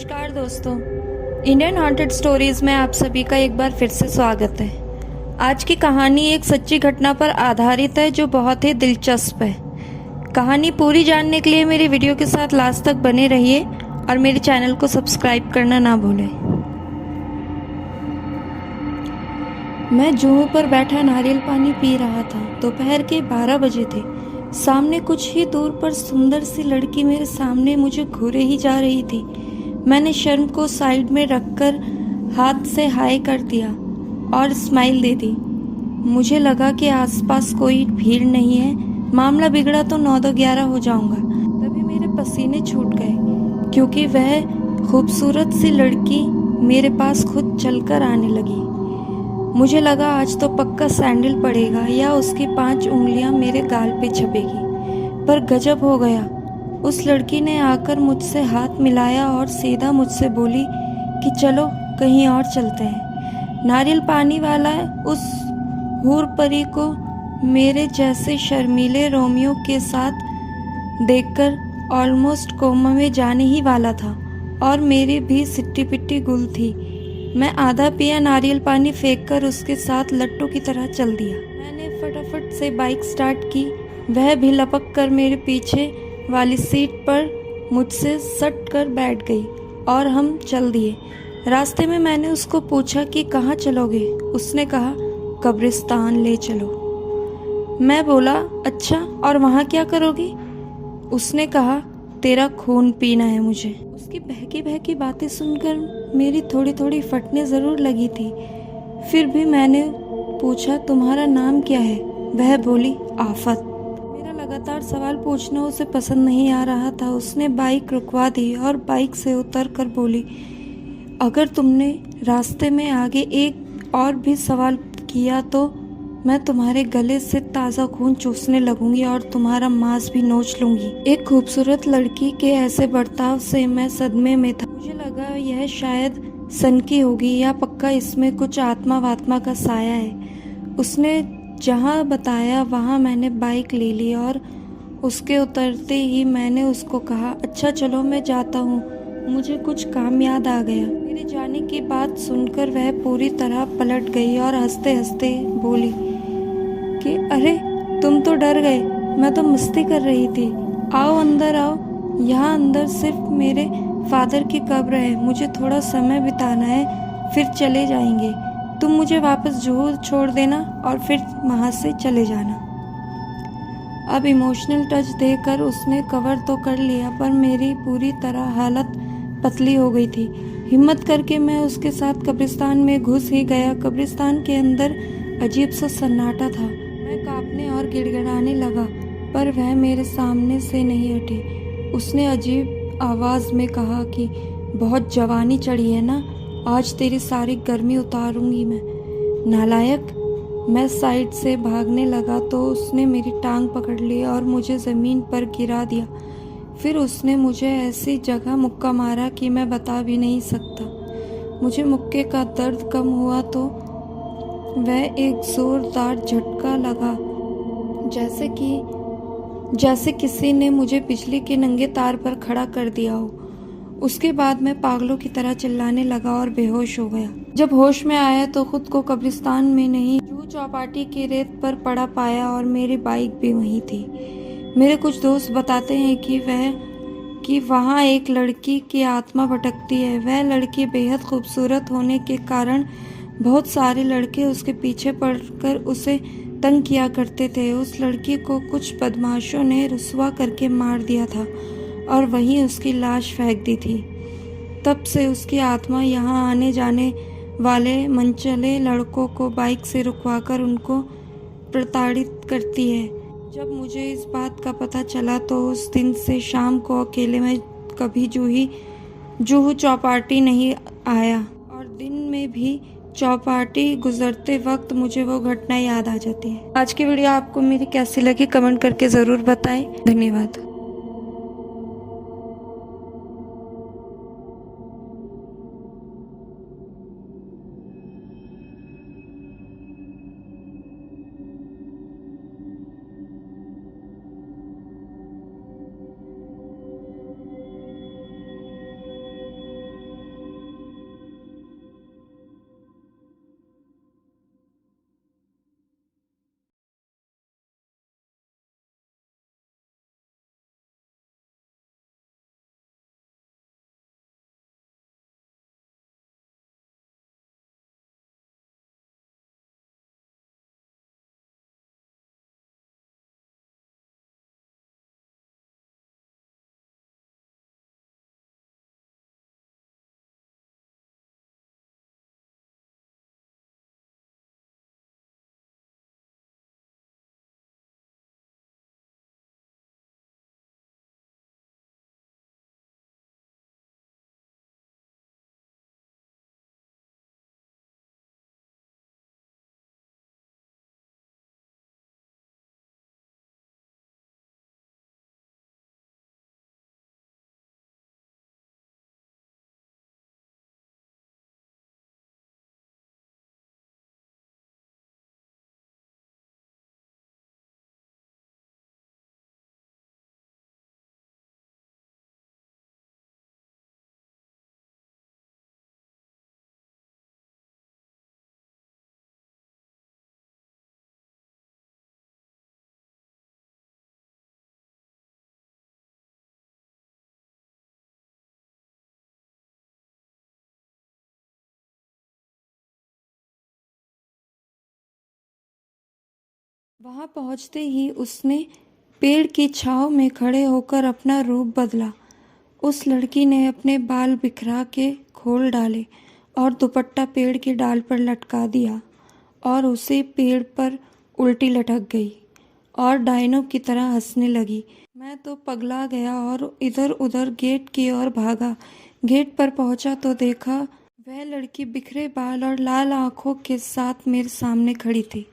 नमस्कार दोस्तों, Indian haunted stories में आप सभी का एक बार फिर से स्वागत है। आज की कहानी एक सच्ची घटना पर आधारित है जो बहुत ही दिलचस्प है। कहानी पूरी जानने के लिए मेरी वीडियो के साथ लास्ट तक बने रहिए और मेरे चैनल को सब्सक्राइब करना ना भूलें। मैं जुहू पर बैठा नारियल पानी पी रहा था। दोपहर के 12 बजे थे। सामने कुछ ही दूर पर सुंदर सी लड़की मेरे सामने मुझे घूरे ही जा रही थी। मैंने शर्म को साइड में रखकर हाथ से हाय कर दिया और स्माइल दे दी। मुझे लगा कि आसपास कोई भीड़ नहीं है, मामला बिगड़ा तो 9-11 हो जाऊंगा। तभी मेरे पसीने छूट गए क्योंकि वह खूबसूरत सी लड़की मेरे पास खुद चलकर आने लगी। मुझे लगा आज तो पक्का सैंडल पड़ेगा या उसकी 5 उंगलियां मेरे गाल पे छपेगी, पर गजब हो गया। उस लड़की ने आकर मुझसे हाथ मिलाया और सीधा मुझसे बोली कि चलो कहीं और चलते हैं। नारियल पानी वाला उस हूर परी को मेरे जैसे शर्मीले रोमियो के साथ देखकर ऑलमोस्ट कोमा में जाने ही वाला था और मेरी भी सिट्टी पिट्टी गुल थी। मैं आधा पिया नारियल पानी फेंककर उसके साथ लट्टू की तरह चल दिया। मैंने फटाफट से बाइक स्टार्ट की। वह भी लपक कर मेरे पीछे वाली सीट पर मुझसे सट कर बैठ गई और हम चल दिए। रास्ते में मैंने उसको पूछा कि कहाँ चलोगे। उसने कहा कब्रिस्तान ले चलो। मैं बोला अच्छा, और वहाँ क्या करोगी? उसने कहा तेरा खून पीना है मुझे। उसकी बहकी बहकी बातें सुनकर मेरी थोड़ी थोड़ी फटने ज़रूर लगी थी। फिर भी मैंने पूछा तुम्हारा नाम क्या है? वह बोली आफत। मेरा लगातार सवाल पूछना उसे पसंद नहीं आ रहा था। उसने बाइक रुकवा दी और बाइक से उतर कर बोली अगर तुमने रास्ते में आगे एक और भी सवाल किया तो मैं तुम्हारे गले से ताज़ा खून चूसने लगूंगी और तुम्हारा मांस भी नोच लूंगी। एक खूबसूरत लड़की के ऐसे बर्ताव से मैं सदमे में था। मुझे लगा यह शायद सन की होगी या पक्का इसमें कुछ आत्मा वात्मा का साया है। उसने जहाँ बताया वहाँ मैंने बाइक ले ली और उसके उतरते ही मैंने उसको कहा अच्छा चलो मैं जाता हूँ, मुझे कुछ काम याद आ गया। मेरे जाने की बात सुनकर वह पूरी तरह पलट गई और हंसते हंसते बोली कि अरे तुम तो डर गए, मैं तो मस्ती कर रही थी। आओ अंदर आओ, यहाँ अंदर सिर्फ मेरे फादर की कब्र है, मुझे थोड़ा समय बिताना है, फिर चले जाएंगे। तुम मुझे वापस जुहू छोड़ देना और फिर वहाँ से चले जाना। अब इमोशनल टच देकर उसने कवर तो कर लिया पर मेरी पूरी तरह हालत पतली हो गई थी। हिम्मत करके मैं उसके साथ कब्रिस्तान में घुस ही गया। कब्रिस्तान के अंदर अजीब सा सन्नाटा था। मैं कांपने और गिड़गिड़ाने लगा पर वह मेरे सामने से नहीं हटी। उसने अजीब आवाज़ में कहा कि बहुत जवानी चढ़ी है ना, आज तेरी सारी गर्मी उतारूंगी मैं, नालायक। मैं साइड से भागने लगा तो उसने मेरी टांग पकड़ ली और मुझे ज़मीन पर गिरा दिया। फिर उसने मुझे ऐसी जगह मुक्का मारा कि मैं बता भी नहीं सकता। मुझे मुक्के का दर्द कम हुआ तो वह एक जोरदार झटका लगा, जैसे किसी ने मुझे बिजली के नंगे तार पर खड़ा कर दिया हो। उसके बाद मैं पागलों की तरह चिल्लाने लगा और बेहोश हो गया। जब होश में आया तो खुद को कब्रिस्तान में नहीं, जुहू चौपाटी की रेत पर पड़ा पाया और मेरी बाइक भी वहीं थी। मेरे कुछ दोस्त बताते हैं कि वहाँ एक लड़की की आत्मा भटकती है। वह लड़की बेहद खूबसूरत होने के कारण बहुत सारे लड़के उसके पीछे पड़कर उसे तंग किया करते थे। उस लड़की को कुछ बदमाशों ने रुस्वा करके मार दिया था और वहीं उसकी लाश फेंक दी थी। तब से उसकी आत्मा यहाँ आने जाने वाले मनचले लड़कों को बाइक से रुकवाकर उनको प्रताड़ित करती है। जब मुझे इस बात का पता चला तो उस दिन से शाम को अकेले में कभी जुहू चौपाटी नहीं आया और दिन में भी चौपाटी गुजरते वक्त मुझे वो घटना याद आ जाती है। आज की वीडियो आपको मेरी कैसी लगी कमेंट करके ज़रूर बताएं। धन्यवाद। वहां पहुंचते ही उसने पेड़ की छांव में खड़े होकर अपना रूप बदला। उस लड़की ने अपने बाल बिखरा के खोल डाले और दुपट्टा पेड़ की डाल पर लटका दिया और उसी पेड़ पर उल्टी लटक गई और डायनो की तरह हंसने लगी। मैं तो पगला गया और इधर उधर गेट की ओर भागा। गेट पर पहुंचा तो देखा वह लड़की बिखरे बाल और लाल आंखों के साथ मेरे सामने खड़ी थी।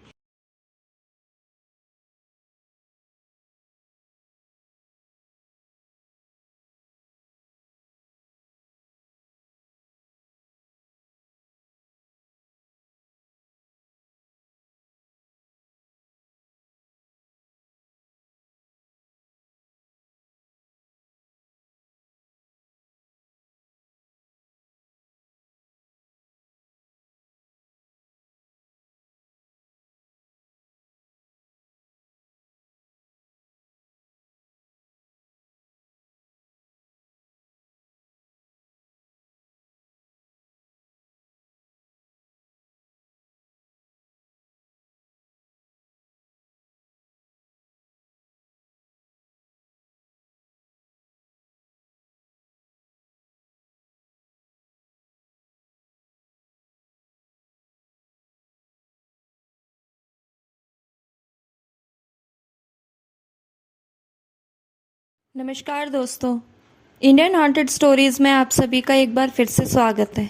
नमस्कार दोस्तों, इंडियन हॉन्टेड स्टोरीज में आप सभी का एक बार फिर से स्वागत है।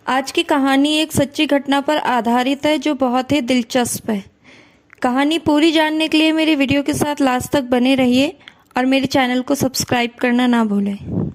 आज की कहानी एक सच्ची घटना पर आधारित है जो बहुत ही दिलचस्प है। कहानी पूरी जानने के लिए मेरी वीडियो के साथ लास्ट तक बने रहिए और मेरे चैनल को सब्सक्राइब करना ना भूलें।